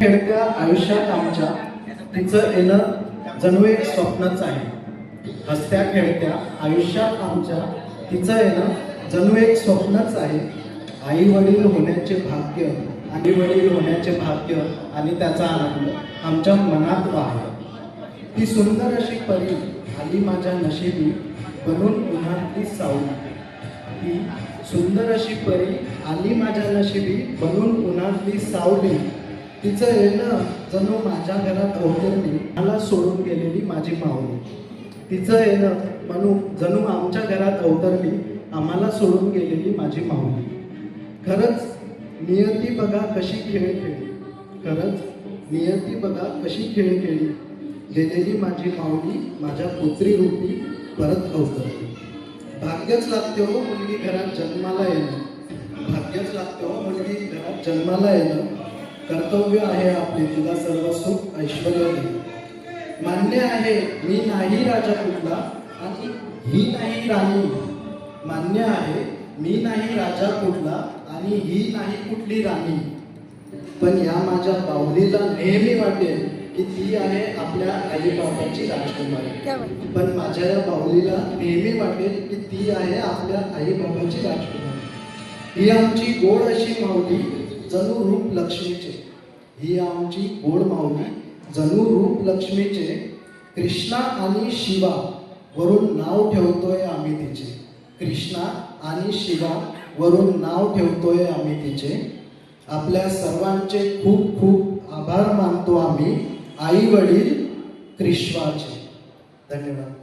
खेळत्या आयुष्यात आमच्या तिचं येणं जणू एक स्वप्नच आहे। हसत्या खेळत्या आयुष्यात आमच्या तिचं येणं जणू एक स्वप्नच आहे। आई वडील होण्याचे भाग्य, आई वडील होण्याचे भाग्य आणि त्याचा आनंद आमच्या मनात आहे। ती सुंदर अशी परी आली माझ्या नशिबी, बनून उन्हातली सावली। ती सुंदर अशी परी आली माझ्या नशिबी, बनून उन्हातली सावली। तिचं येणं जणू माझ्या घरात अवतरली, मला सोडून गेलेली माझी माऊली। तिचं येणं जणू आमच्या घरात अवतरली, आम्हाला सोडून गेलेली माझी माऊली। खरंच नियती बघा कशी खेळ खेळली, खरंच नियती बघा कशी खेळ खेळली। गेलेली माझी माऊली माझ्या पुत्री रूपी परत अवतरली। भाग्यच लागते हो मुलगी घरात जन्माला येणं, भाग्यच लागते हो मुलगी घरात जन्माला येणं। कर्तव्य आहे आपले तिला सर्व सुख ऐश्वर्य देणं। मान्य आहे मी नाही राजा कुठला आणि ही नाही राणी, मान्य आहे मी नाही राजा कुठला आणि ही नाही कुठली राणी। पण या माझ्या बाहुलीला नेहमी वाटेल की ती आहे आपल्या आई बाबाची राजकुमारी। पण माझ्या या बाहुलीला नेहमी वाटेल की ती आहे आपल्या आई बाबाची राजकुमारी। ही आमची गोड अशी माऊली जणू रूप लक्ष्मीचे, ही आमची गोड माऊली जणू रूप लक्ष्मीचे। कृष्णा आणि शिवा वरून नाव ठेवतोय आम्ही तिचे, कृष्णा आणि शिवा वरून नाव ठेवतोय आम्ही तिचे। आपल्या सर्वांचे खूप खूप आभार मानतो आम्ही आई वडील कृष्णाचे। धन्यवाद।